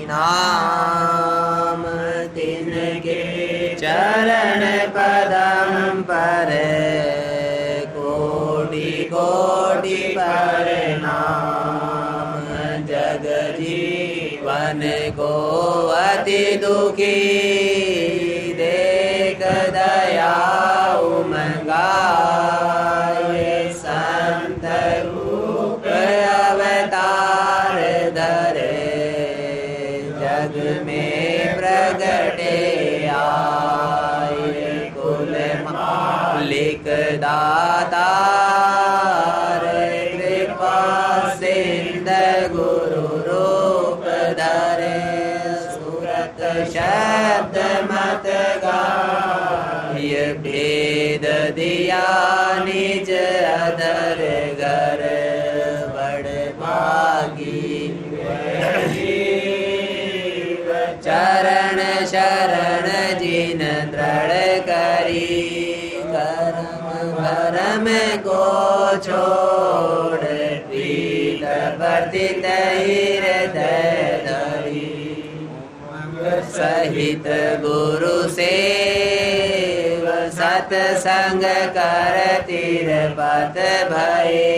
नाम तिनके चरण पदम पर कोटि कोटि प्रणाम। जग जीवन को अति दुखी देख दया उमगाए। संत रूप अवतार धरे जग में प्रगटे आए। कुल मालिक दातार कृपा सिंध गुरु रूप धरे। सूरत शब्द मत गाय भेद दिया निज अधर घर। बड़ भागी चरण शरण जिन दृढ़ करी। कर्म भरम को छोड़ प्रीत वर्तित हृदय धरी। सहित गुरु सेव सतसंग कर तीरपत भये।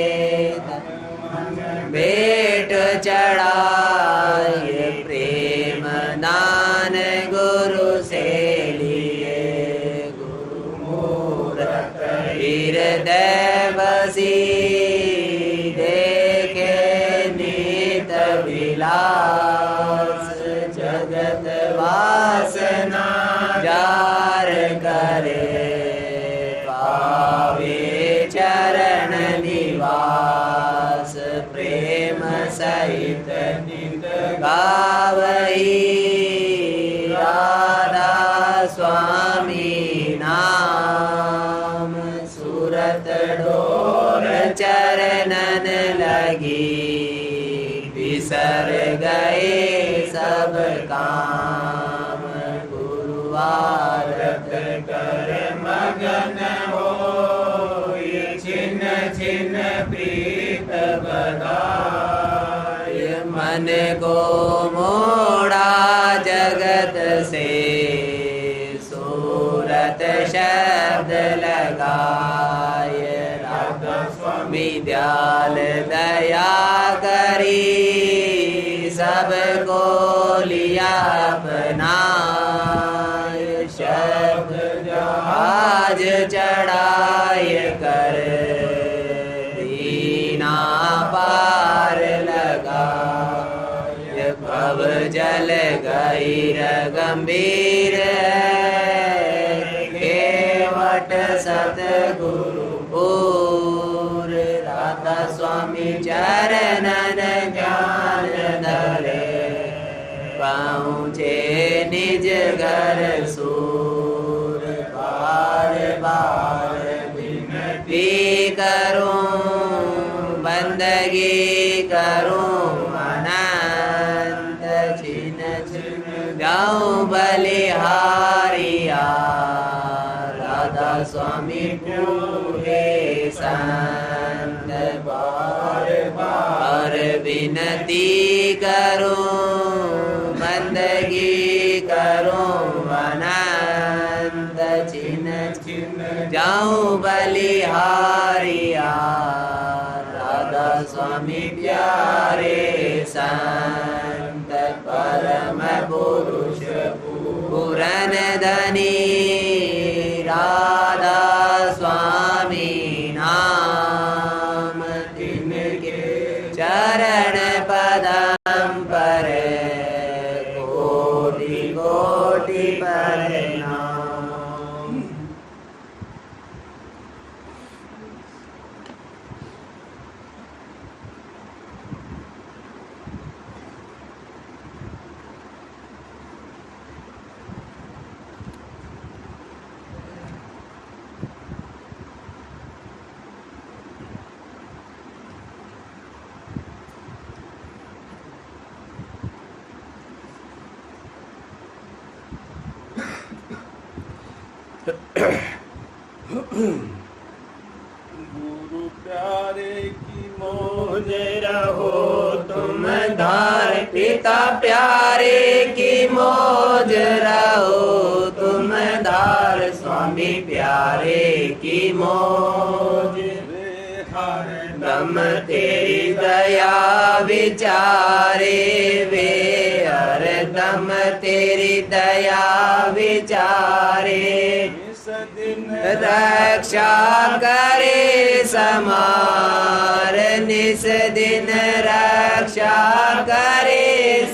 भेंट चढ़ाए प्रेम दान गुरु से लिए। गुरु मूरत हृदय बसी देखे नित विलास। जगत वासना जार करे पावे चरण निवास। प्रेम सहित नित गावई राधा स्वामी नाम। सूरत डोर चरणन लगी बिसर गए सब काम। गुरुवारत कर मगन हो छिन छिन प्रीत बधाय। मन को मोड़ा जगत से सूरत शब्द लगाय। राधा स्वामी दयाल दया करी सबको लिया अपनाय। शब्द जहाज चढ़ाय कर दीना पार लगा। भव जल गहीर गंभीर केवट सतगुरु पूर। राधा स्वामी चरणन ज्ञान धरे पहुँचे निज घर सूर। बार बार विनती करूं बंदगी करूं अनंत। छिन छिन जाऊं बलिहारिया राधा स्वामी पूरे संत। बार बार विनती करूं बंदगी करूं अनंत। छिन छिन जाऊं बलिहारिया राधा स्वामी प्यारे संत। परम पुरुष पूरन धनी राधा स्वामी नाम। तिनके चरण पदम पर कोटि कोटि प्रणाम। गुरु प्यारे की मौज रहो तुम धार पिता प्यारे की मौज रहो तुम धार स्वामी प्यारे की मौज हर दम तेरी दया विचारे वे हर दम तेरी दया विचारे इस दिन रक्षा करे समार निस दिन रक्षा करे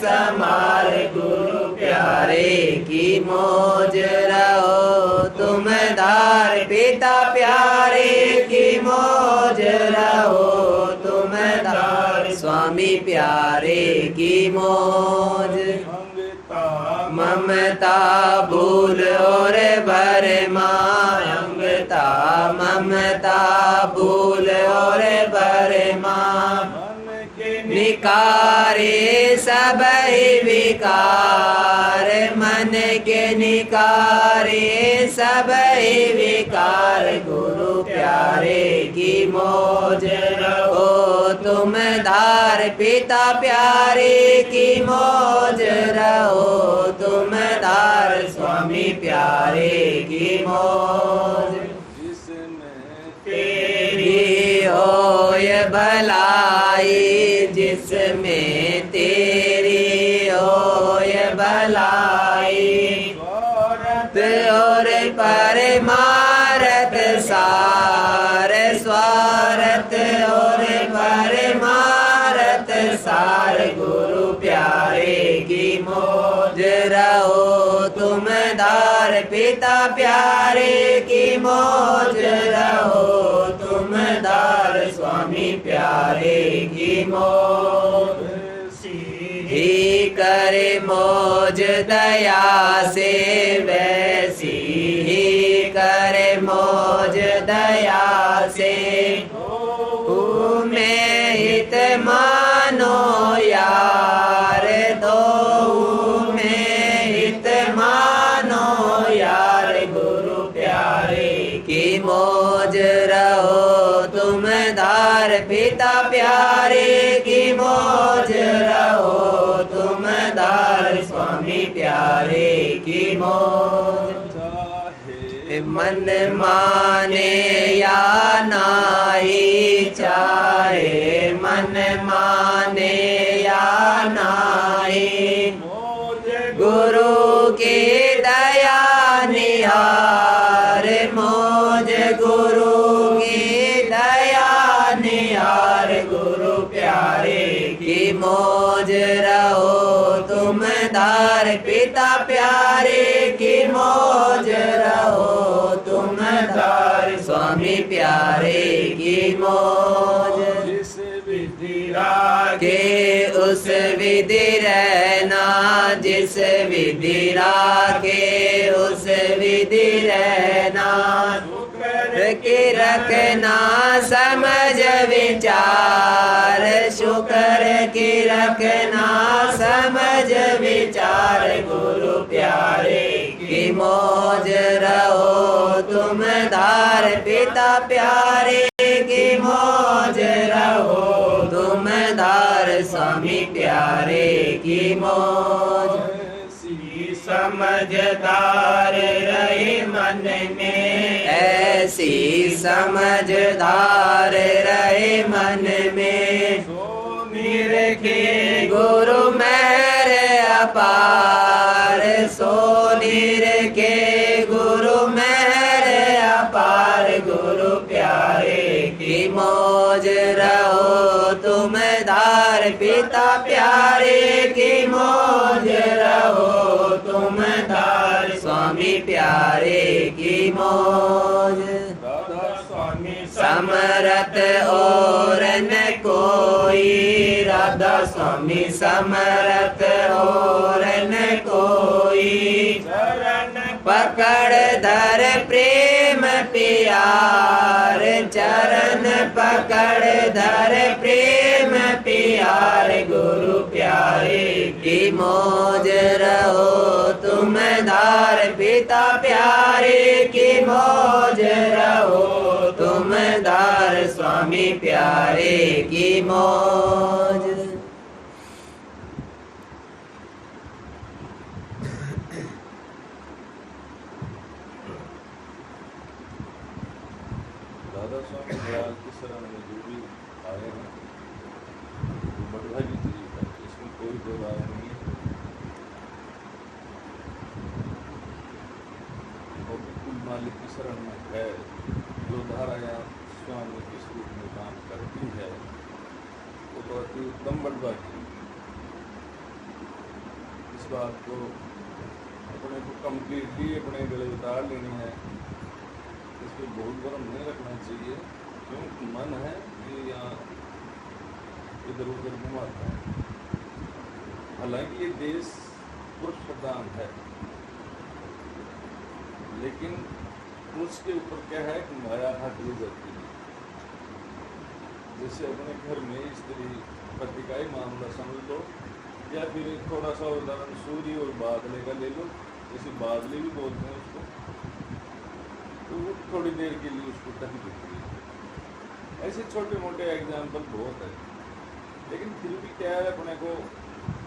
समार गुरु प्यारे की मौज रहो तुम धार पिता प्यारे की मौज रहो तुम धार स्वामी प्यारे की मौज ममता भूल और भरमा अंगता ममता भूल और भरमा निकारे सब विकार मन के निकारे सब विकार गुरु प्यारे की मौज रहो तुम धार पिता प्यारे की मौज रहो तुम धार स्वामी प्यारे की मौज तेरी होय भलाई जिसमें तेरी होय भलाई और परमारथ सार स्वार्थ और परमारथ सार गुरु प्यारे की मौज रहो तुम धार पिता प्यारे की मौज रहो तुम धार स्वामी प्यारे की मौज ही करे मौज दया से वैसी ही करे मौज दया से में हित मानो यार दो में हित मानो यार गुरु प्यारे की मौज रहो तुम धार पिता प्यारे की मौज रहो तुम धार स्वामी प्यारे की मौज मन माने या नाई चाहे मन माने या नाई गुरु की दया निहार मौज गुरु की दया निहार गुरु प्यारे की मौज रहो तुम धार पिता प्यारे की मौज रहो तुम धार स्वामी प्यारे की मौज जिस विधि के उस विधि रहना जिस विधि रागे उस विधि रहना के रखना समझ विचार शुक्र की रखना समझ विचार गुरु प्यारे की मौज रहो तुम धार पिता प्यारे की मौज रहो तुम धार स्वामी प्यारे की मौज समझदार रहे मन में ऐसी समझदार रहे मन में निरखे गुरु मेहर अपार सोनीर के गुरु मेहर अपार गुरु प्यारे की मौज रहो तुम धार पिता प्यारे की मौज रहो तुम धार स्वामी प्यारे की मौज समरथ और न कोई राधा स्वामी समरथ और न कोई पकड़ धर प्रेम प्यार चरण पकड़ धर प्रेम प्यार गुरु प्यारे की मौज रहो तुम धार पिता प्यारे की मौज रहो तुम धार स्वामी स्वामी प्यारे की मौज। राधा स्वामी दयाल की शरण में जो भी आए हैं वो बड़भागी चीज है, इसमें कोई दो राय नहीं है। और बिल्कुल मालिक की शरण में है जो धारायां स्वामी के स्वरूप में काम करती है वो तो अति उत्तम बड़भागी। इस बात को अपने को कम्प्लीटली अपने गले उतार लेनी है, इस पर बहुत गर्म नहीं रखना चाहिए, क्योंकि मन है कि यहाँ इधर उधर घुमाता है। हालांकि ये देश पुरुष प्रधान है, लेकिन पुरुष के ऊपर क्या है कि माया हट ली जाती है। जैसे अपने घर में स्त्री पति का ही मामला समझ लो, या फिर थोड़ा सा उदाहरण सूर्य और बादले का ले लो। जैसे बादले भी बोलते हैं उसको, तो वो थोड़ी देर के लिए उसको ढक देती है। ऐसे छोटे मोटे एग्जाम्पल बहुत है, लेकिन फिर भी क्या है अपने को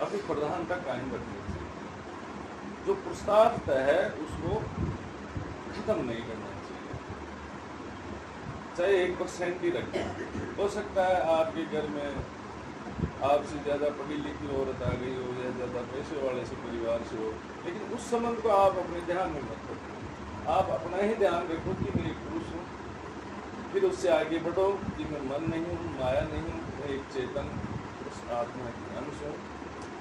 अपनी प्रधानता कायम रखनी चाहिए। जो पुरुषार्थ है उसको खत्म नहीं करना चाहिए, चाहे 1% ही रखें। हो सकता है आपके घर में आपसे ज़्यादा पढ़ी लिखी औरत आ गई हो या ज़्यादा पैसे वाले से परिवार से हो, लेकिन उस संबंध को आप अपने ध्यान में मत रखो। आप अपना ही ध्यान रखो कि मैं एक पुरुष हूँ, फिर उससे आगे बढ़ो कि मैं मन नहीं हूँ, माया नहीं हूँ, मैं एक चेतन पुरुष आत्मा की अंश हूँ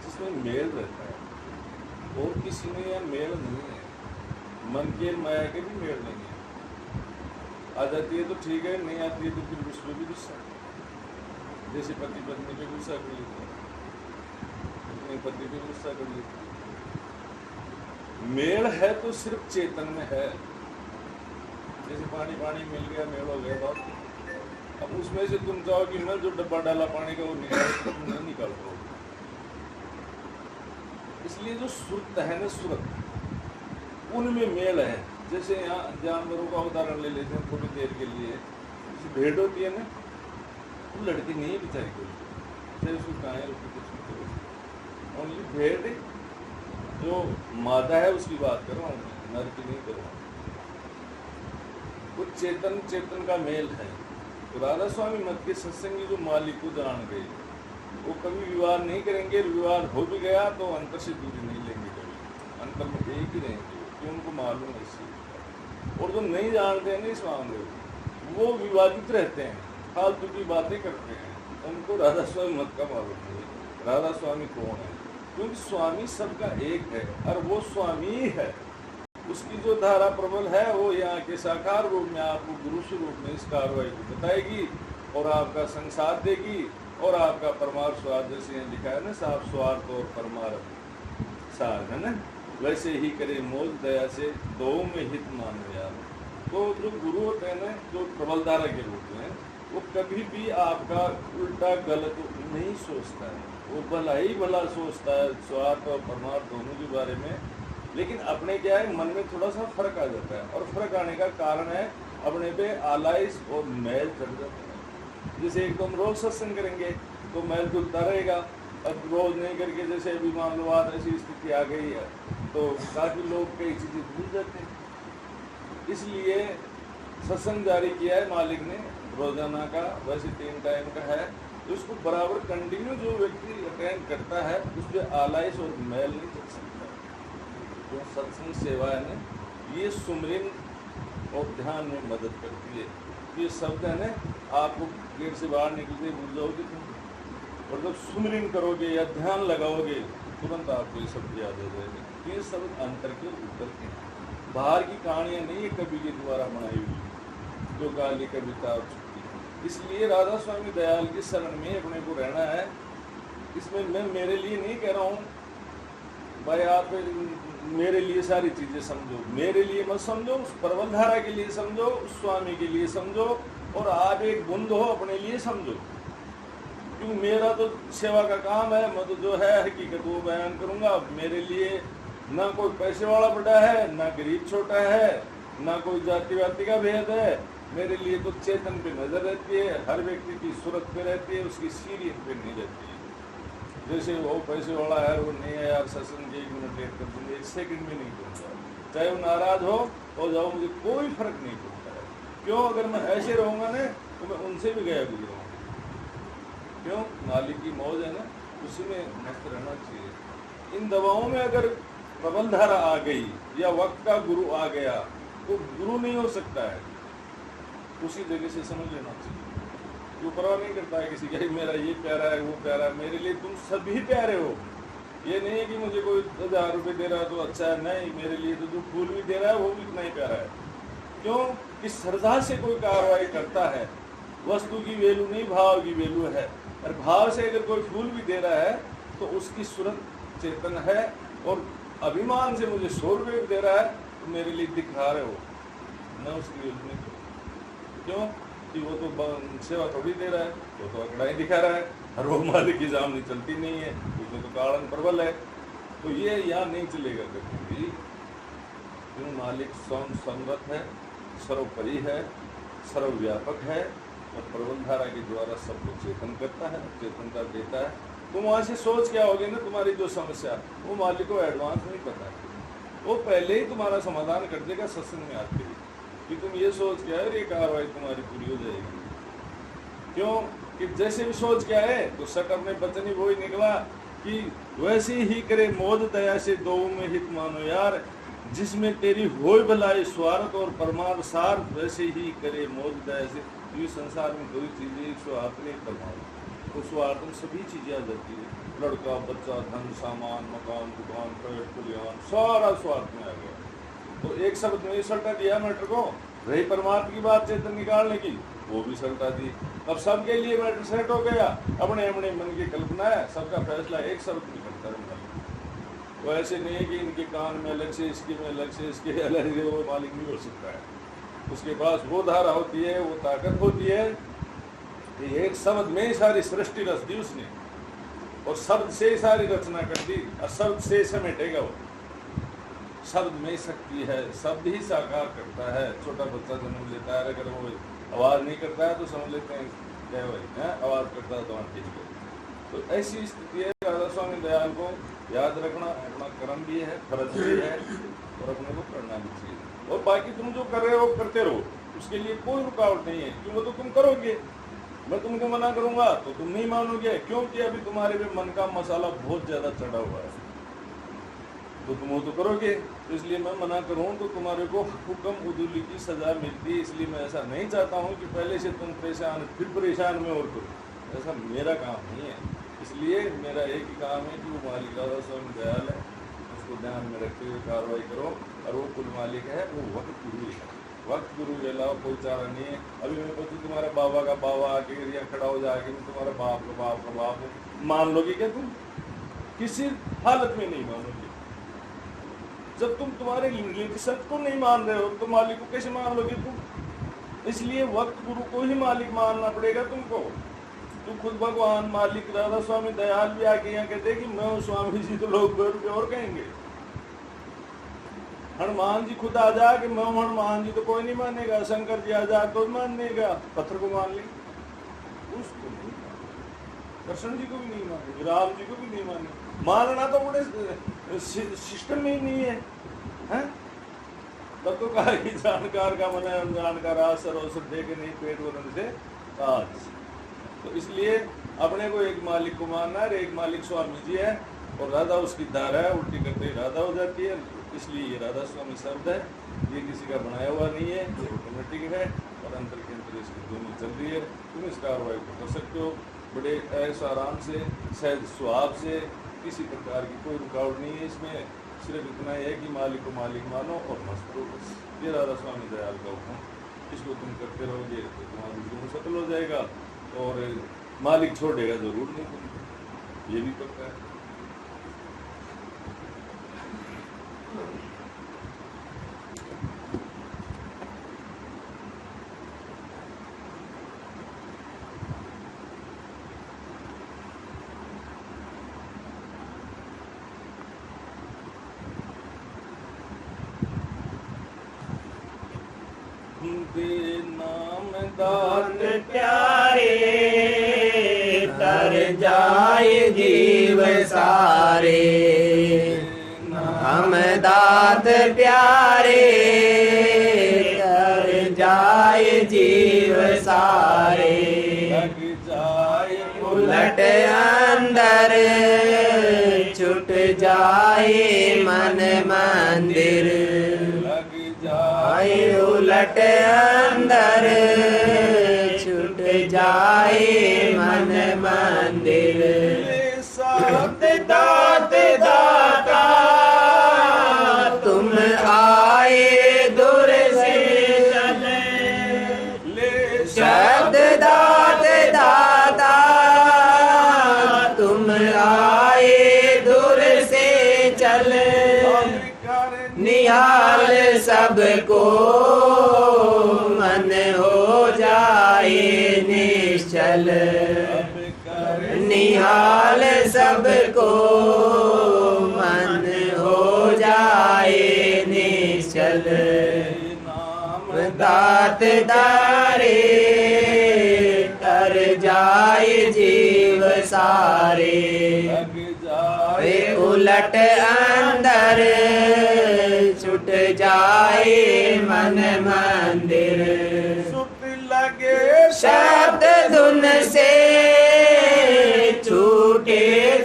जिसमें मेल रहता है। और किसी में यह मेल नहीं है, मन के माया के भी मेल नहीं है। आ जाती है तो ठीक है, नहीं आती है तो फिर विश्व भी गुस्सा। जैसे पति पत्नी पे गुस्सा कर लेते हैं, अपने पति पे गुस्सा कर लेते हैं। मेल है तो सिर्फ चेतन में है। जैसे पानी पानी मिल गया, मेल हो गया बात। अब उसमें से तुम चाहो कि मैं जो डब्बा डाला पानी का वो निकाल, तो तुम नहीं निकाल पाओगे। इसलिए जो सुरत है ना, सुरत उनमें मेल है। जैसे यहाँ जानवरों का उदाहरण ले लेते हैं थोड़ी देर के लिए। जैसे भेड़ होती है ना, वो लड़की नहीं है बेचारी को, चाहे उसको कहाँ है उसको कुछ नहीं करो। ओनली भेड़ जो मादा है उसकी बात कर रहा हूँ, नर की नहीं कर रहा हूँ। वो चेतन चेतन का मेल है। तो राधा स्वामी मत के सत्संगी जो मालिक को जान गए, वो कभी विवाद नहीं करेंगे। विवाद हो भी गया तो अंतर से दूरी नहीं लेंगे, कभी अंतर में एक ही रहेंगे, कि उनको मालूम है इसी। और जो नहीं जानते हैं ना इस मामले में, वो विवादित रहते हैं, फालतू की बातें करते हैं। उनको राधा स्वामी मत का मालूम नहीं राधा स्वामी कौन है, क्योंकि स्वामी सबका एक है और वो स्वामी ही है। उसकी जो धारा प्रबल है वो यहाँ के साकार रूप में आपको गुरु स्वरूप में इस कार्रवाई को बताएगी और आपका संग साथ देगी। और आपका परमार्थ स्वार्थ, जैसे यहाँ लिखा है ना, साफ स्वार्थ और परमार्थ सार है ना, वैसे ही करे मोल दया से दो में हित मानो यार। तो जो गुरु होते हैं ना, जो प्रबल धारा के रूप में, वो कभी भी आपका उल्टा गलत नहीं सोचता है। वो भला ही भला सोचता है, स्वार्थ और परमार्थ दोनों के बारे में। लेकिन अपने क्या है, मन में थोड़ा सा फर्क आ जाता है, और फर्क आने का कारण है अपने पे आलाइश और मैल चढ़ जाता है। जैसे एकदम रोज सत्संग करेंगे तो मैल खुलता रहेगा, अब रोज नहीं करके जैसे अभी मान लो आज ऐसी स्थिति आ गई है तो काफी लोग कई चीजें भूल जाते हैं। इसलिए सत्संग जारी किया है मालिक ने रोजाना का, वैसे 3 टाइम का है, तो उसको बराबर कंटिन्यू जो व्यक्ति अटेंड करता है उस पर आलाइश और मैल नहीं चल सकता। तो सत्संग सेवा है ना, ये सुमरिन और ध्यान में मदद करती है। ये शब्द है ना, आपको गेट से बाहर निकलते भूल जाओगे तुम, और जब सुमरिन करोगे या ध्यान लगाओगे तुरंत आपको ये शब्द याद हो जाएगा। ये शब्द अंतर के ऊपर के हैं, बाहर की कहानियाँ नहीं है कवि के द्वारा बनाई हुई, जो गाली कविता और छुट्टी। इसलिए राधा स्वामी दयाल की शरण में अपने को रहना है। इसमें मैं मेरे लिए नहीं कह रहा हूँ भाई आप मेरे लिए सारी चीज़ें समझो, मेरे लिए मत समझो, उस प्रबल धारा के लिए समझो, उस स्वामी के लिए समझो, और आप एक बूंद हो अपने लिए समझो। क्यों, मेरा तो सेवा का काम है, मैं तो जो है हकीकत वो बयान करूँगा। मेरे लिए ना कोई पैसे वाला बड़ा है, ना गरीब छोटा है, ना कोई जाति वाति का भेद है, मेरे लिए तो चेतन पे नजर रहती है, हर व्यक्ति की सूरत पे रहती है, उसकी सीरियत पे नहीं रहती है। जैसे वो पैसे वाला है, वो नहीं है यार सत्संग के 1 मिनट लेट कर दूंगा, 1 सेकंड में नहीं पहुंचा, चाहे वो नाराज हो जाओ, मुझे कोई फर्क नहीं पड़ता है। क्यों? अगर मैं ऐसे रहूंगा ना तो मैं उनसे भी गया गुजरूंगा। क्यों? मालिक की मौज है ना, उसी में मस्त रहना चाहिए। इन दवाओं में अगर प्रबल धारा आ गई या वक्त का गुरु आ गया तो गुरु नहीं हो सकता है, उसी जगह से समझ लेना चाहिए। जो परवाह नहीं करता है किसी का, मेरा ये प्यारा है वो प्यारा है, मेरे लिए तुम सभी प्यारे हो। ये नहीं है कि मुझे कोई 1000 रुपये दे रहा है तो अच्छा है, नहीं, मेरे लिए तो जो फूल भी दे रहा है वो भी इतना ही प्यारा है। क्यों? कि श्रद्धा से कोई कार्रवाई करता है, वस्तु की वैल्यू नहीं भाव की वैल्यू है। और भाव से अगर कोई फूल भी दे रहा है तो उसकी सूरत चेतन है, और अभिमान से मुझे 100 रुपये दे रहा है तो मेरे लिए दिखा रहे हो, मैं उसकी वैल्यू नहीं करूँ। क्यों? कि वो तो सेवा थोड़ी दे रहा है, वो तो अकड़ा ही दिखा रहा है, और वो मालिक की जामनी चलती नहीं है, उसमें तो कारण प्रबल है। तो ये यहाँ नहीं चलेगा कभी भी। क्यों? मालिक स्वयं समर्थ है, सर्वोपरि है, सर्वव्यापक है, और प्रबल धारा के द्वारा सबको चेतन करता है, चेतनता देता है। तुम वहाँ से सोच क्या होगे ना, तुम्हारी जो समस्या वो मालिक को एडवांस नहीं पता है, वो पहले ही तुम्हारा समाधान कर देगा सत्संग में आते ही, कि तुम ये सोच क्या है, ये कार्रवाई तुम्हारी पूरी हो जाएगी। क्यों? कि जैसे भी सोच क्या है तो सटर में बचन ही वो ही निकला कि वैसे ही करे मोद दया से दो में हित मानो यार, जिसमें तेरी हो भलाई स्वार्थ और परमार्थ सार, वैसे ही करे मोद दया से। ये संसार में दो ही चीजें, स्वार्थ नहीं परमार्थ। तो स्वार्थ में सभी चीजें आ जाती है, लड़का बच्चा धन सामान मकान दुकान पेट कुलियान सारा स्वार्थ में आ गया। तो एक शब्द में सल्टा दिया मैटर को, रही परमात्मा की बात चेतन निकालने की, वो भी सल्टा दी। अब सबके लिए मैटर सेट हो गया, अपने अपने मन की कल्पना है, सबका फैसला एक शब्द में करता है। वो ऐसे नहीं है कि इनके कान में अलग से, इसके में अलग से, इसके अलग से, वो मालिक नहीं हो सकता है। उसके पास वो धारा होती है, वो ताकत होती है कि एक शब्द में ही सारी सृष्टि रच दी उसने, और शब्द से ही सारी रचना कर दी, और शब्द से समेटेगा वो। शब्द में शक्ति है, शब्द ही साकार करता है। छोटा बच्चा जन्म लेता है, अगर वो आवाज नहीं करता है तो समझ लेते हैं क्या भाई आवाज करता है तो ठीक है। तो ऐसी स्थिति है। राधा स्वामी दयाल को याद रखना अपना कर्म भी है, फर्ज भी है, और अपने को करना भी चाहिए। और बाकी तुम जो कर रहे हो करते रहो, उसके लिए कोई रुकावट नहीं है, क्यों? वो तो तुम करोगे, मैं तुमको मना करूंगा तो तुम नहीं मानोगे, क्योंकि अभी तुम्हारे पे मन का मसाला बहुत ज्यादा चढ़ा हुआ है, तो तुम वो तो करोगे। तो इसलिए मैं मना करूं तो तुम्हारे को हुक्म उदूली की सजा मिलती है। इसलिए मैं ऐसा नहीं चाहता हूं कि पहले से तुम परेशान फिर परेशान में और करो, ऐसा मेरा काम नहीं है। इसलिए मेरा एक ही काम है कि वो मालिक राधा स्वामी दयाल है, उसको ध्यान में रखते हुए कार्रवाई करो। और वो कुल मालिक है, वो वक्त गुरु है, वक्त गुरु के अलावा कोई चारा नहीं है। अभी मैं बच्चू तुम्हारे बाबा का बाबा आके यहाँ खड़ा हो जाके मैं तुम्हारा बाप का बाप मान लोगे क्या? तुम किसी हालत में नहीं मानोगे। जब तुम तुम्हारे लिंग सत्य को नहीं मान रहे हो तो मालिक को कैसे मान लोगे तुम? इसलिए वक्त गुरु को ही मालिक मानना पड़ेगा तुमको। तुम खुद भगवान मालिक राधा स्वामी दयाल भी आके यहाँ कहते कि मैं स्वामी जी, तो लोग और कहेंगे। हनुमान जी खुद आ जा कि मैं हनुमान जी, तो कोई नहीं मानेगा। शंकर जी आ जा तो मानेगा, पत्थर को मान ले, उसको नहीं मानेगा। कृष्ण जी को भी नहीं मानेंगे, राम जी को भी नहीं मानेंगे। मानना तो बड़े सिस्टम में ही नहीं है। तब तो कहा कि जानकार का मन है अनजान का राज, सरोसर दे के नहीं पेट भरने से आज। तो इसलिए अपने को एक मालिक को मानना है, एक मालिक स्वामी जी है, और राधा उसकी धारा है, उल्टी करते ही राधा हो जाती है। इसलिए ये राधा स्वामी शब्द है, ये किसी का बनाया हुआ नहीं है, ये ऑटोमेटिक है, और अंतर के अंतर इसकी दोनों चल रही है। तुम इस कार्रवाई को कर सकते हो बड़े ऐसा आराम से, सहज स्वभाव से, किसी प्रकार की कोई रुकावट नहीं है इसमें। सिर्फ इतना ही है कि मालिक को मालिक मानो और मस्त रहो, बस। ये राधा स्वामी दयाल का हुक्म, इसको तुम करते रहोगे तो तुम्हारा जीवन सफल हो जाएगा, और मालिक छोड़ेगा जरूर नहीं तुमको, ये भी पक्का है। उनके नाम दात प्यारे तर जाए जीव सारे। नाम दात प्यारे तर जाए जीव सारे। लग जाए उलट अंदर छूट जाए मन मंदिर। लग जाए आए उलट अंदर छूट जाए मन मंदिर। शब्द दात दाता तुम आए दूर से चले। ले शब्द दात दाता तुम आए दूर से चले। निहाल सबको मन हो जाए निश्चल। निहाल सबको मन हो जाए निश्चल। दात दारे तर जाए जीव सारे। लग जाए वे उलट अंदर छूट जाए मन मंदिर। सुत लगे शब्द धुन से छूटे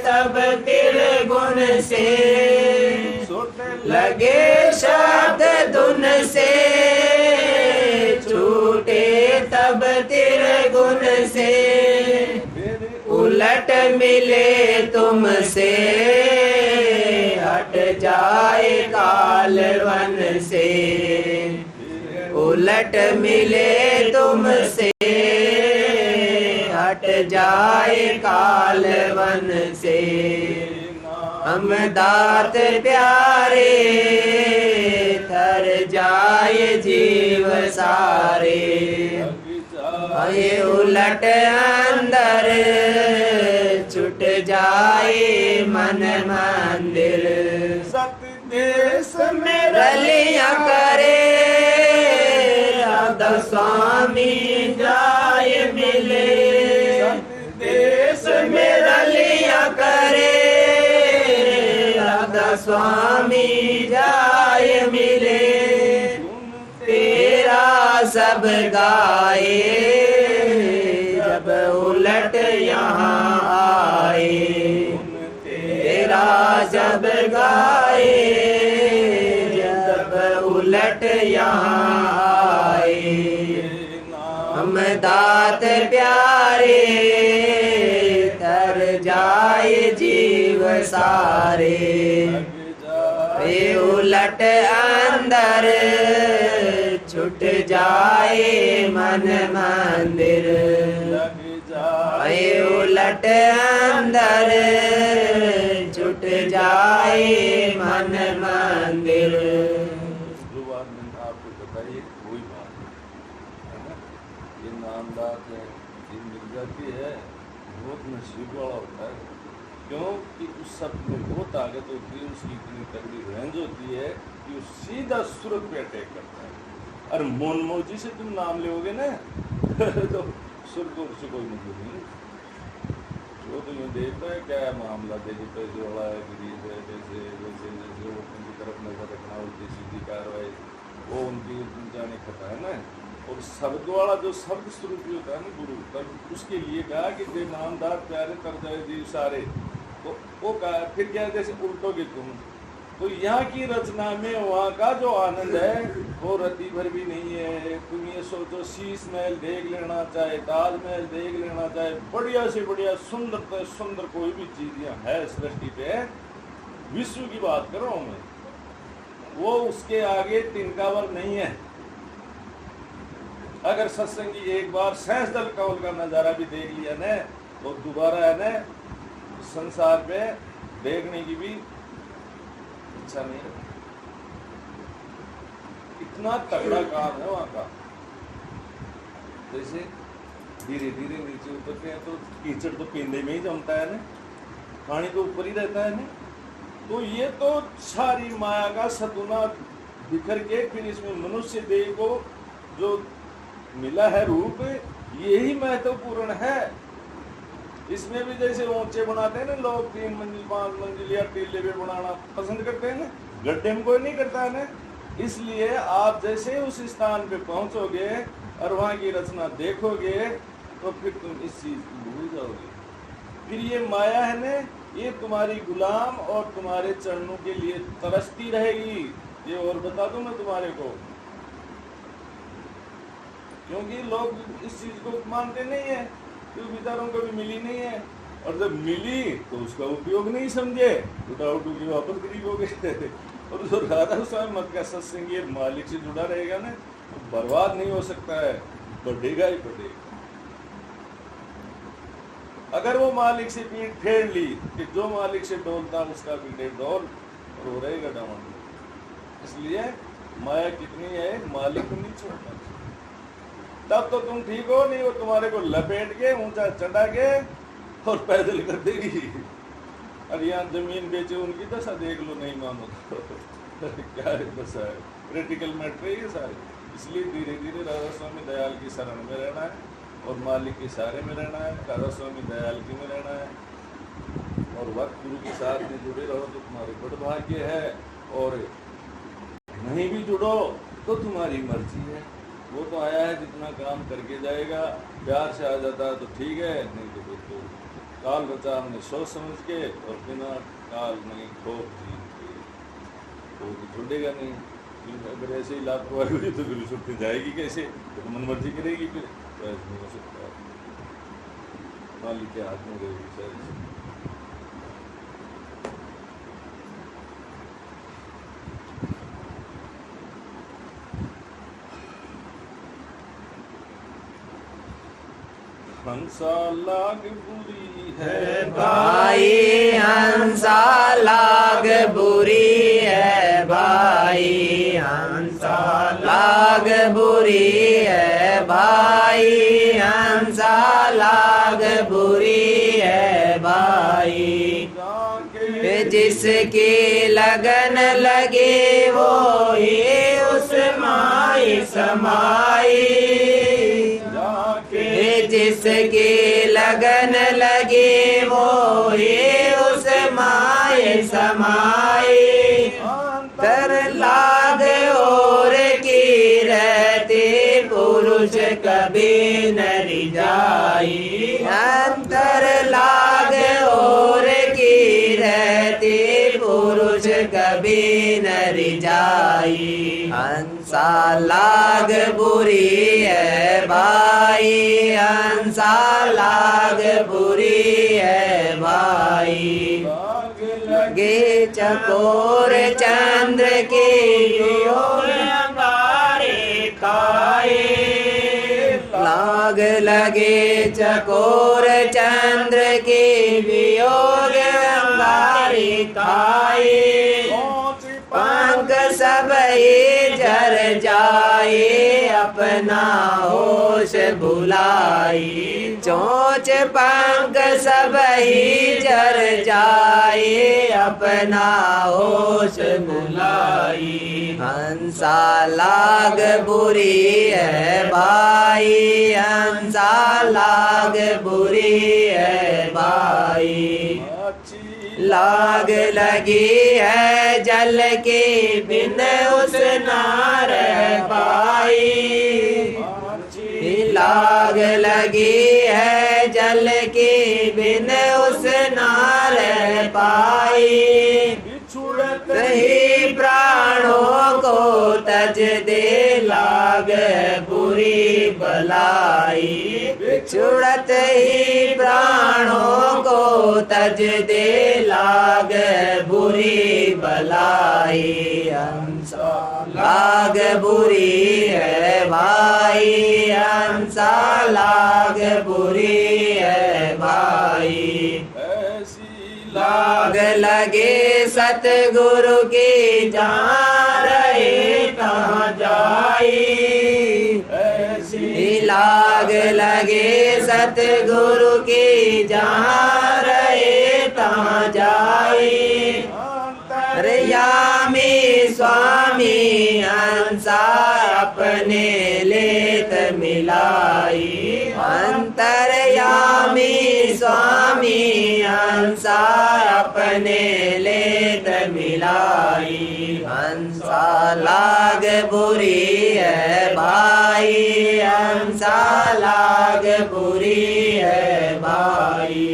तब त्रिगुण से। सुत लगे शब्द धुन से छूटे तब त्रिगुण से। मेरे उलट मिले तुमसे हट जाए काल वन से। उलट मिले तुमसे हट जाए काल वन से। हम दात प्यारे तर जाए जीव सारे। आए उलट अंदर छूट जाए मन मंदिर। सत देश में रलियां करे राधा स्वामी जाए मिले। देश में रलियां करे राधा स्वामी जाए मिले। तेरा सब गाए जब उलट यहाँ आए। तेरा जब गाए जब उलट यहाँ आए। हम दात प्यारे तर जाए जीव सारे। वे उलट अंदर छूट जाए मन मंदिर। वे उलट अंदर छूट जाए मन मंदिर। जो बात मैंने आपको बताई कोई बात है ना, ये नामदात है, ये मिल जाती है, बहुत नसीब वाला होता है। क्यों कि उस सब में वो ताकत होती है, उसकी इतनी तगड़ी रेंज होती है कि वो सीधा सूरत पे अटैक करता है। और मोन मौजी से तुम नाम लोगे ना तो सुर को उससे कोई मतलब नहीं। जो तो यूँ देखता है क्या है मामला, देखिए पैसे वाला है, गरीब है, जैसे जैसे जैसे वो उनकी तरफ नजर रखना, उल्टी सीधी कार्रवाई, वो उनकी जाने खता है ना। और शब्द वाला जो शब्द स्वरूप होता है ना गुरु, तब उसके लिए कहा कि जे नामदार प्यारे तर जाए जीव सारे। तो वो कहा फिर क्या है, जैसे उल्टोगे तुम तो यहाँ की रचना में वहाँ का जो आनंद है वो रत्ती भर भी नहीं है। तुम ये सोचो शीश महल देख लेना चाहे, ताजमहल देख लेना चाहे, बढ़िया से बढ़िया सुंदर से सुंदर कोई भी चीज यहाँ है सृष्टि पे, विश्व की बात कर रहा हूँ मैं, वो उसके आगे तिनकावर नहीं है। अगर सत्संगी एक बार सहस दल कौल का नजारा भी देख लिया न, तो दोबारा है न संसार पे देखने की भी इच्छा नहीं। इतना तगड़ा काम है वहां का। जैसे धीरे धीरे नीचे उतरते हैं तो कीचड़ तो पिंडे में ही जमता है ना, पानी तो ऊपर ही रहता है ना। तो ये तो सारी माया का सतुना बिखर के फिर इसमें मनुष्य देह को जो मिला है रूप, यही महत्वपूर्ण है। इसमें भी जैसे ऊंचे बनाते हैं ना लोग, 3 मंजिल 5 मंजिल या टीले पे बनाना पसंद करते हैं ना, गड्ढे में कोई नहीं करता है ना। इसलिए आप जैसे उस स्थान पे पहुंचोगे और वहाँ की रचना देखोगे तो फिर तुम इस चीज को भूल जाओगे। फिर ये माया है ना, ये तुम्हारी गुलाम और तुम्हारे चरणों के लिए तरसती रहेगी। ये और बता दूं मैं तुम्हारे को, क्योंकि लोग इस चीज को मानते नहीं है, तो बेचारों को भी मिली नहीं है, और जब मिली तो उसका उपयोग नहीं समझे, उठाउटू की वापस गरीबोगे। और जो राधा स्वामी मत का सत्संग मालिक से जुड़ा रहेगा ना, तो बर्बाद नहीं हो सकता है, बढ़ेगा ही बढ़ेगा। अगर वो मालिक से पीठ फेर ली कि जो मालिक से डोलता उसका पीठे डोल, और वो रहेगा डाउन। इसलिए माया कितनी है, मालिक को नहीं छोड़ना। तब तो तुम ठीक हो, नहीं वो तुम्हारे को लपेट के ऊंचा चढ़ा के और पैदल कर देगी। और यहाँ जमीन बेचे उनकी दशा देख लो, नहीं मानो तो क्या दशा है। क्रिटिकल मैटर है ये सारे। इसलिए धीरे धीरे राधा स्वामी दयाल की शरण में रहना है और मालिक के सहारे में रहना है, राधा स्वामी दयाल की में रहना है। और वक्त गुरु के साथ में जुड़े रहो तो तुम्हारे बड़ भाग्य है, और नहीं भी जुड़ो तो तुम्हारी मर्जी है। वो तो आया है जितना काम करके जाएगा, प्यार से आ जाता है तो ठीक है, नहीं तो बिल्कुल काल बचा हमने सोच समझ के और बिना काल नहीं ठोक जीत के, वो तो छूटेगा नहीं। अगर ऐसे ही लापरवाही हुई तो फिर छुट्टी जाएगी कैसे, तो मन मर्जी करेगी, फिर तो ऐसा नहीं हो सकता। मालिक के हाथ में रहेगी सारी। हंसा लाग बुरी है भाई, हंसा लाग बुरी है भाई, हंसा लाग बुरी है भाई, हंसा लाग बुरी है भाई। जिसकी लगन लगे वो ही उस माई समाई, जिसकी लगन लगे वो ये उस माए समाए। तर लाग और की रहते पुरुष कभी न रिझाई, अंतर लाग और की रहते पुरुष कभी न रिझाई। हंसा लाग बुरी है भाई, हंसा लाग बुरी है भाई। लगे चकोर चंद्र के योग अंगारे खाए, लाग लगे चकोर चंद्र के वियोग अंगारे खाए। पंख सब ही झर जाए अपना होश भुलाई, चोंच पंख सब ही झर जाए अपना होश भुलाई। हंसा लाग बुरी है भाई, हंसा लाग बुरी है भाई। लाग लगी है जल के बिन उस ना रह पाई, लाग लगी है जल के बिन उस ना रह पाई। छुड़त ही प्राणों को तज दे लाग बुरी बलाई, छुड़त ही प्राणों को तज दे लाग बुरी बलाई। हंसा लाग बुरी है भाई, हंसा लाग बुरी है भाई। लाग लगे सतगुरु की जहाँ रहे तहाँ जाई, ऐसी लाग लगे सतगुरु की जहाँ रहे तहाँ जाई। अंतर्यामी स्वामी हंसा अपने लेत मिलाई। अंतर्यामी स्वामी हंसा अपने लेत मिलाई। हंसा लाग बुरी है भाई, हंसा लाग बुरी है भाई।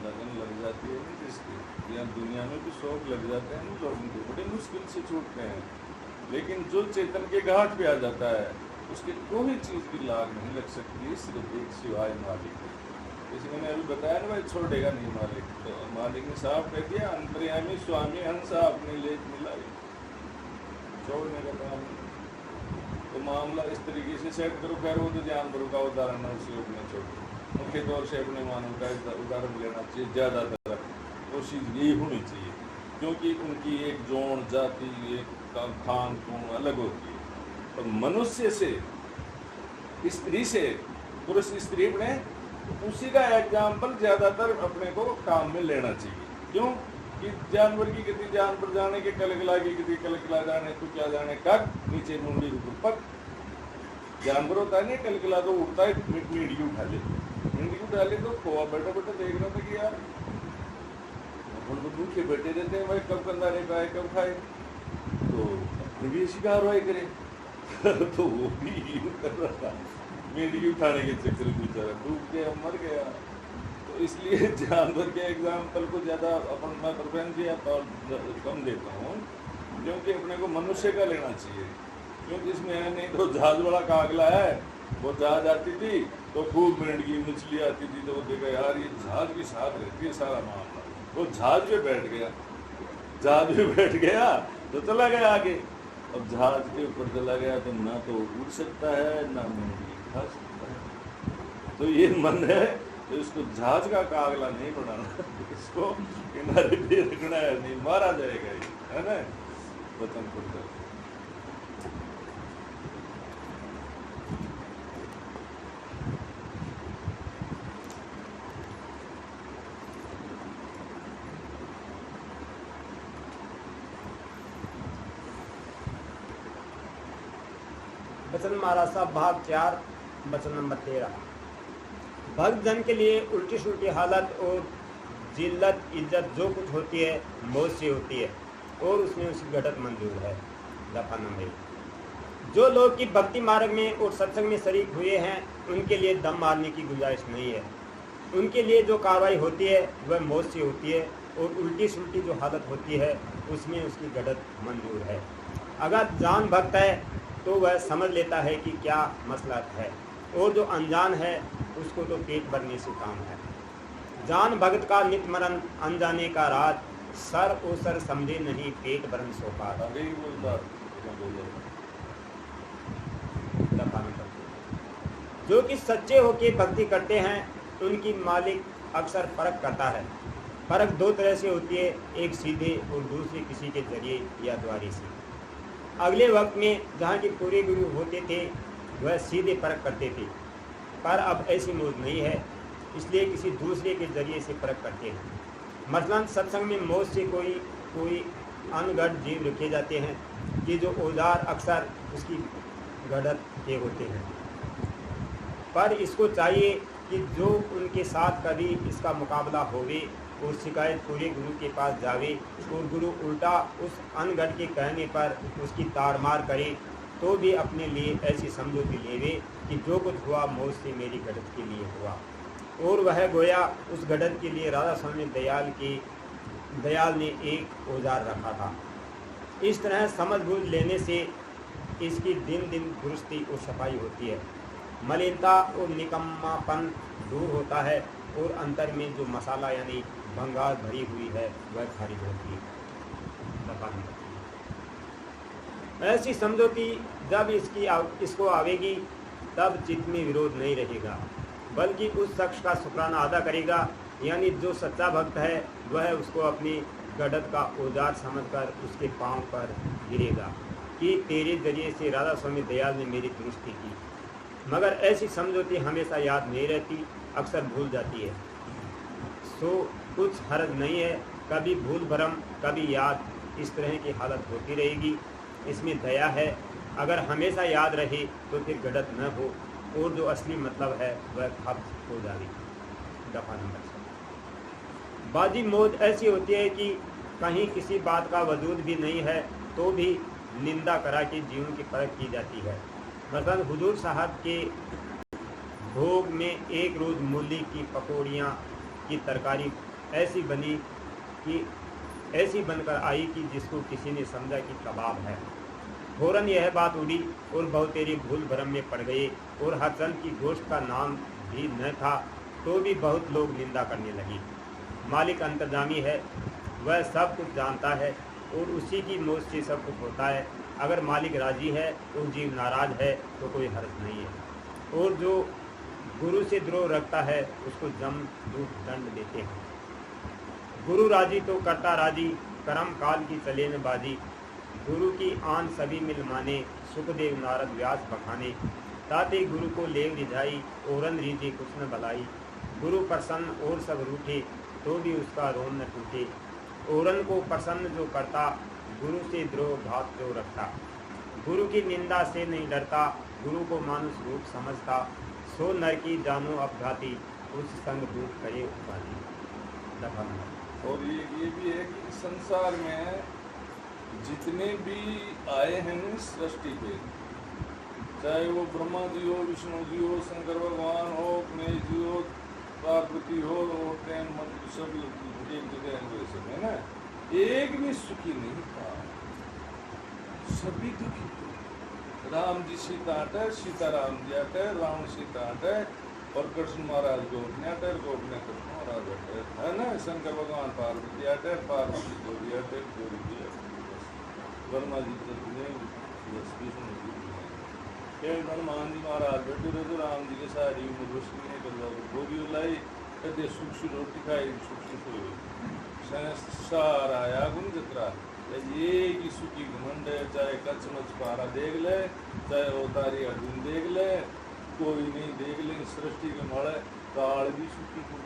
लगन लग जाती है जिसकी, या दुनिया में भी शौक लग जाते हैं लोगों को, बड़ी मुश्किल से छूटते हैं। लेकिन जो चेतन के घाट पे आ जाता है उसकी कोई चीज़ की लाग नहीं लग सकती, सिर्फ एक सिवाय मालिक। जैसे मैंने अभी बताया ना भाई, छोड़ेगा नहीं मालिक। तो मालिक ने साफ कह दिया, अंतर्यामी स्वामी हंसा अपने लेख मिलाई, छोड़ने का काम नहीं। तो मामला इस तरीके से सेट करो। खैर वो तो जानवरों का उदाहरण है, उसी में छोड़ो। मुख्य तौर से अपने मानव का उदाहरण लेना चाहिए। ज़्यादातर कोशिश यही होनी चाहिए, क्योंकि उनकी एक जोड़ जाति, एक खान खून अलग होती है। और मनुष्य से, स्त्री से, पुरुष स्त्री अपने, उसी का एग्जाम्पल ज़्यादातर अपने को काम में लेना चाहिए। क्यों कि जानवर की गति जानवर जाने के, कलकला की गति कलकला जाने, तो क्या जाने कब नीचे मुंडी ऊपर पक। जानवर होता है नहीं कलकला तो उठता है, मीडियो उठा ले, मीडियो उठा ले तो खोआ बैठा बैठा देख रहा था कि यार अपन तो भूखे बैठे रहते हैं भाई, कब कंधा नहीं खाए कब खाए, तो अपने भी ऐसी कार्रवाई करे। तो वो भी यूँ कर रहा था, मीडियो उठाने के चक्कर में बेचारा डूब गया, मर गया। तो इसलिए जानवर के एग्जाम्पल को ज़्यादा अपन मैं प्रेफरेंस या कम देता हूँ, क्योंकि अपने को मनुष्य का लेना चाहिए। क्योंकि इसमें है नहीं तो जहाज बड़ा कागला है, वो जहाज आती थी तो खूब मेंढकी मछली आती थी, तो वो देखा यार ये जहाज के साथ रहती है सारा मामला, वो जहाज पे बैठ गया। जहाज पे बैठ गया तो चला गया आगे। अब जहाज के ऊपर चला गया तो ना तो उड़ सकता है ना मेंढकी खा सकता है। तो ये मन है तो इसको जहाज का कागला नहीं बनाना, इसको किनारे पे रखना है, नहीं मारा जाएगा ये, है ना, वतन खुद। वचन महाराज साहब भाग 4 वचन नंबर 13। भक्त जन के लिए उल्टी सुल्टी हालत और जिल्लत इज्जत जो कुछ होती है मौत से होती है, और उसमें उसकी घटत मंजूर है। दफा नंबर 1। जो लोग की भक्ति मार्ग में और सत्संग में शरीक हुए हैं उनके लिए दम मारने की गुंजाइश नहीं है। उनके लिए जो कार्रवाई होती है वह मौत से होती है, और उल्टी सुल्टी जो हालत होती है उसमें उसकी घटत मंजूर है। अगर जान भक्त है तो वह समझ लेता है कि क्या मसला है, और जो अनजान है उसको तो पेट भरने से काम है। जान भक्त का नित मरण अनजाने का राज, सर ओ सर समझे नहीं पेट भरन सोपार। जो कि सच्चे होके भक्ति करते हैं उनकी मालिक अक्सर फर्क करता है। फर्क दो तरह से होती है, एक सीधे और दूसरी किसी के जरिए या द्वारे से। अगले वक्त में जहाँ के पूरे गुरु होते थे वह सीधे परख करते थे, पर अब ऐसी मौज नहीं है, इसलिए किसी दूसरे के जरिए से परख करते हैं। मसलन सत्संग में मौज से कोई अनगढ़ जीव रखे जाते हैं कि जो औजार अक्सर उसकी गढ़त के होते हैं, पर इसको चाहिए कि जो उनके साथ कभी इसका मुकाबला होवे और शिकायत पूरे गुरु के पास जावे, और गुरु उल्टा उस अनगढ़ के कहने पर उसकी तारमार करे, तो भी अपने लिए ऐसी समझौती लेवे कि जो कुछ हुआ मौत से मेरी गढ़त के लिए हुआ। और वह गोया उस गढ़त के लिए राधा स्वामी दयाल ने एक औजार रखा था। इस तरह समझ बूझ लेने से इसकी दिन दिन दुरुस्ती और सफाई होती है, मलिनता और निकम्मापन दूर होता है, और अंतर में जो मसाला यानी भंगार भरी हुई है वह खारिज होती है। ऐसी समझौती जब इसको आवेगी तब चित्त में विरोध नहीं रहेगा, बल्कि उस शख्स का शुक्राना अदा करेगा। यानी जो सच्चा भक्त है वह उसको अपनी गढ़त का औजार समझकर उसके पांव पर गिरेगा कि तेरे जरिए से राधा स्वामी दयाल ने मेरी दुरुस्ती की। मगर ऐसी समझौती हमेशा याद नहीं रहती, अक्सर भूल जाती है। सो कुछ हर्ज नहीं है, कभी भूल भरम कभी याद, इस तरह की हालत होती रहेगी। इसमें दया है अगर हमेशा याद रहे तो फिर गलत न हो और जो असली मतलब है वह खप्त हो जाए। दफा नंबर 6। बाजी मौज ऐसी होती है कि कहीं किसी बात का वजूद भी नहीं है तो भी निंदा करा के जीवन की परख की जाती है। मसलन हुजूर साहब के भोग में एक रोज़ मूली की पकौड़ियाँ की तरकारी ऐसी बनकर आई कि जिसको किसी ने समझा कि कबाब है। फौरन यह बात उड़ी और बहुतेरी भूल भरम में पड़ गए और हसन की गोश्त का नाम भी न था तो भी बहुत लोग निंदा करने लगी। मालिक अंतर्जामी है, वह सब कुछ जानता है और उसी की मौज से सब कुछ होता है। अगर मालिक राजी है और जीव नाराज है तो कोई हर्ज नहीं है। और जो गुरु से द्रोह रखता है उसको जमदूत दंड देते हैं। गुरु राजी तो करता राजी, करम काल की चले न बाजी। गुरु की आन सभी मिल माने, सुखदेव नारद व्यास बखाने। ताते गुरु को लेव रिझाई, ओरन रीझे कुछ न भलाई। गुरु प्रसन्न और सब रूठे, तो भी उसका रोन न टूटे। ओरन को प्रसन्न जो करता, गुरु से द्रोह भाव जो रखता। गुरु की निंदा से नहीं डरता, गुरु को मानुष रूप समझता। सो नर की जानो अपघाती, उस संग दूत करे उपाधि। दफा नंबर। और ये भी है कि संसार में जितने भी आए हैं ना सृष्टि पे, चाहे वो ब्रह्मा जी हो, विष्णु जी हो, शंकर भगवान हो, गणेश जी हो, पार्वती हो, और तेन मंत्र सब एक जगह सब है ना, एक भी सुखी नहीं था, सभी दुखी थे। राम जी सीता हटे, सीता राम जी हटे, रावण सीता हटे, और कृष्ण महाराज गोपने हटे, गोपने कृष्ण महाराज हटे, है ना। शंकर भगवान पार्वती हटे, पार्वती गौरी हटे, गौरी जी हटे, ब्रह्मा जी विष्णु जी फिर हनुमान जी महाराज बैठे रहे तो राम जी के सारी उम्र रोशनी है कर गोभी लाई कहते सूखी रोटी खाई, सूखी सोई संसार आया गुण जतरा। ये की सुखी घमंड है, चाहे कच्छ मच पारा देख ले, चाहे अवतारी अर्जुन देख ले, कोई नहीं देख ले सृष्टि के मड़े काल भी सुखी गुण,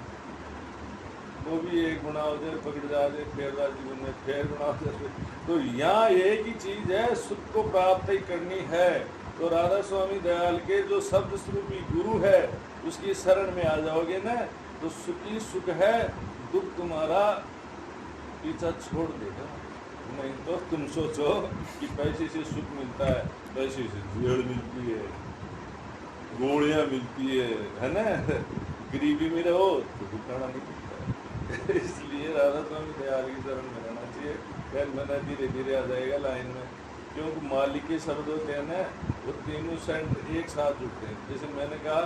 वो भी एक बनाओ दे पकड़ जा दे, फिर जीवन में फिर बनाओ दे। तो यहाँ एक ही चीज है, सुख को प्राप्त ही करनी है। तो राधा स्वामी दयाल के जो शब्द स्वरूपी गुरु है उसकी शरण में आ जाओगे ना तो सुखी सुख है, दुख तुम्हारा पीछा छोड़ देगा। नहीं तो तुम सोचो कि पैसे से सुख मिलता है, पैसे से भेड़ मिलती है, गोलियां मिलती है ना, गरीबी में रहो तो दुखाना नहीं मिलता है। इसलिए राधा स्वामी दयाल की शरण में रहना चाहिए। फिर मैंने धीरे धीरे आ जाएगा लाइन में, क्योंकि मालिक के शब्द होते हैं ना, वो तीनों सेंटर एक साथ जुड़ते हैं। जैसे मैंने कहा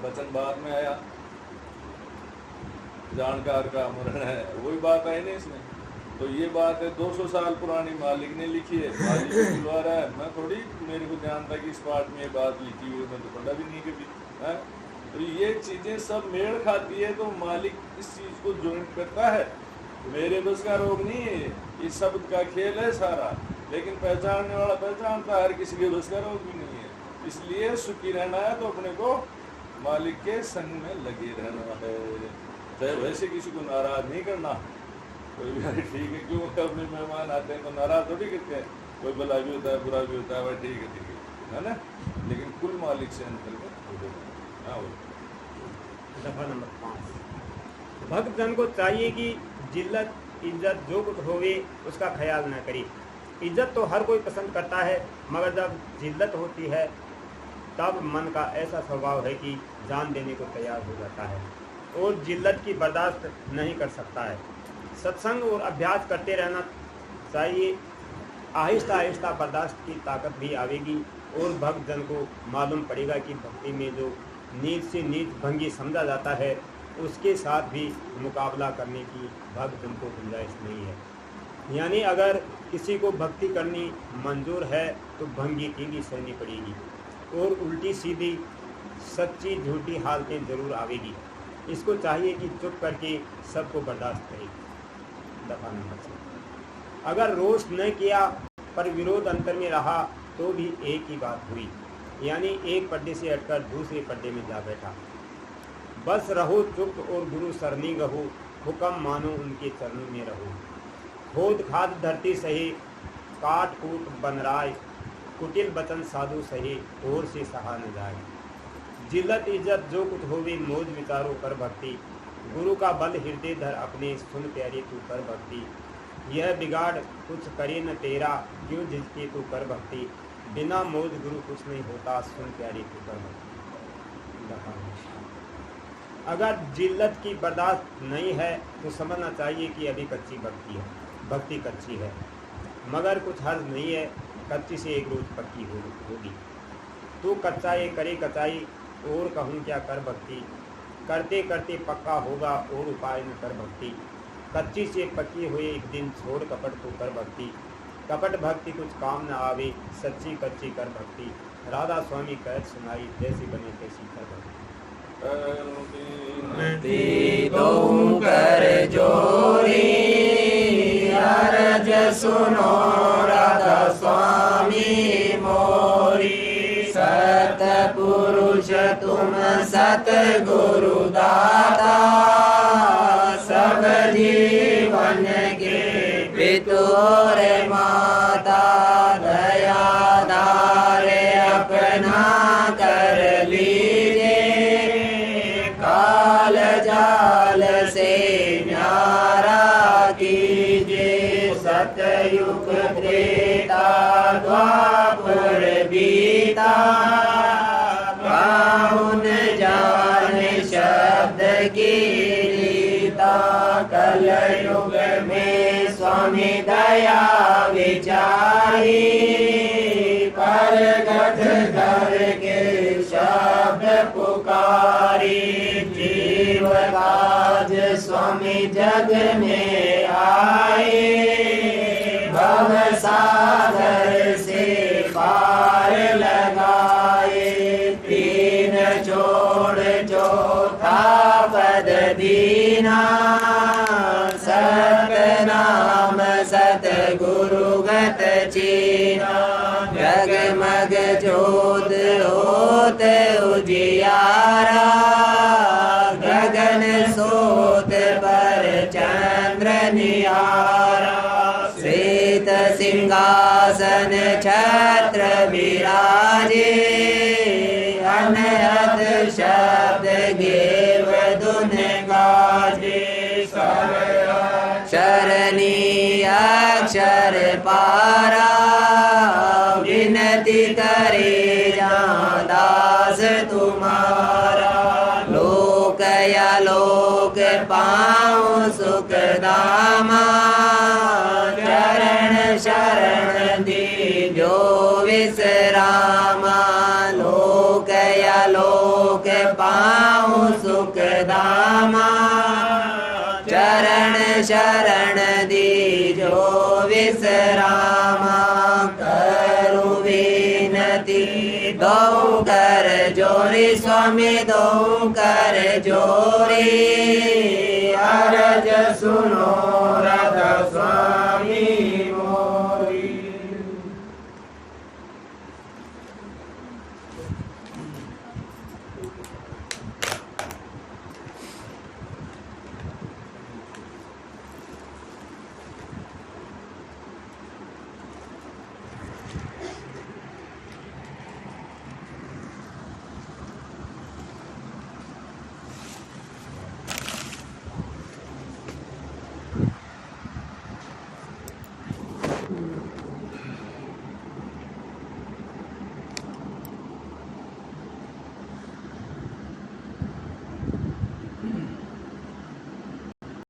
वचन बाद में आया, जानकार का मरण है, वही बात आई ना इसमें। तो ये बात है 200 साल पुरानी, मालिक ने लिखी है, मालिक बुलवा रहा है। मैं थोड़ी, मेरे को ध्यान था कि इस पार्ट में ये बात लिखी हुई, मैं तो पढ़ा भी नहीं कभी है। तो ये चीजें सब मेल खाती है, तो मालिक इस चीज को ज्वाइंट करता है। मेरे बस का रोग नहीं है, इस शब्द का खेल है सारा, लेकिन पहचानने वाला पहचानता है, हर किसी के बस का रोग भी नहीं है। इसलिए सुखी रहना है तो अपने को मालिक के संग में लगे रहना है, चाहे वैसे किसी को नाराज नहीं करना। कोई भी ठीक है, क्यों अपने मेहमान आते हैं तो नाराज थोड़ी करते हैं, कोई भला भी होता है बुरा भी होता है, वह ठीक है ना, लेकिन कुल मालिक से अंतर्गत हो जाए। दफा नंबर 5। भक्त जन को चाहिए कि जिल्लत इज्जत जो कुछ होवे उसका ख्याल न करे। इज्जत तो हर कोई पसंद करता है, मगर जब जिल्लत होती है तब मन का ऐसा स्वभाव है कि जान देने को तैयार हो जाता है और जिल्लत की बर्दाश्त नहीं कर सकता है। सत्संग और अभ्यास करते रहना चाहिए, आहिस्ता आहिस्ता बर्दाश्त की ताकत भी आवेगी और भक्त जन को मालूम पड़ेगा कि भक्ति में जो नीच से नीच भंगी समझा जाता है उसके साथ भी मुकाबला करने की भक्त जन को गुंजाइश नहीं है। यानी अगर किसी को भक्ति करनी मंजूर है तो भंगी की भी सहनी पड़ेगी और उल्टी सीधी सच्ची झूठी हालतें जरूर आवेगी। इसको चाहिए कि चुप करके सबको बर्दाश्त करे। दफा नंबर 6। अगर रोष न किया पर विरोध अंतर में रहा तो भी एक ही बात हुई, यानी एक पर्दे से हटकर दूसरे पर्दे में जा बैठा। बस रहो चुप और गुरु सरनी गहो, हुक्म मानो उनके चरणों में रहो। खोद खाद धरती सही, काट कूट बनराय, कुटिल बचन साधु सही और से सहा न जाए। जिल्लत इज्जत जो कुछ होवे मौज विचारो कर भक्ति, गुरु का बल हृदय धर अपने सुन प्यारी तू कर भक्ति। यह बिगाड़ कुछ करे न तेरा क्यों जिसके तू कर भक्ति, बिना मौज गुरु कुछ नहीं होता सुन प्यारी तू कर भक्ति। अगर जिल्लत की बर्दाश्त नहीं है तो समझना चाहिए कि अभी कच्ची भक्ति है, भक्ति कच्ची है। मगर कुछ हर्ज नहीं है, कच्ची से एक रोज पक्की होगी। तू कच्चा ये करे कचाई और कहूँ क्या कर भक्ति, करते करते पक्का होगा और उपाय न कर भक्ति। कच्ची से पक्की हुई एक दिन छोड़ कपट तो कर भक्ति, कपट भक्ति कुछ काम न आवे सच्ची कच्ची कर भक्ति। राधा स्वामी कहत सुनाई जैसी बने तैसी कर भक्ति। दो कर जोरी अर्ज सुनो राधा स्वामी मोरी, सतपुरुष तुम सतगुरु दाता, सब जीवन के पितुर माता, दयादार अपना कर लीजिए, काल जाल से न्यारा कीजिए। सतयुग त्रेता द्वापर बीता, पाहुन जान शब्द की रीता, कलयुग में स्वामी दया विचारी, परगट करके शब्द पुकारी। जीव काज स्वामी जग में आए, भव सागर से पार लगाए। तीन छोड़ चौथा पद दीना, सतनाम सतगुरुगत चीना। जगमग ज्योत होत उजियारा, गगन सोत पर चंद्र निहारा। श्वेत सिंहासन छत्र विराजे, अनहद शब्द गेव धुन गाजे। शरणी अक्षर पारा, विनती करे जहाँ दास तुम्हारा। लोक या लोक पाऊँ सुख दामा, चरण शरण दीजो विश्रामा। लोक या लोक पाऊँ सुख दामा, चरण शरण दीजो विश्रामा। करू विनती दो कर जोरी स्वामी दो कर जोरी, अर्ज सुनो राधा स्वामी।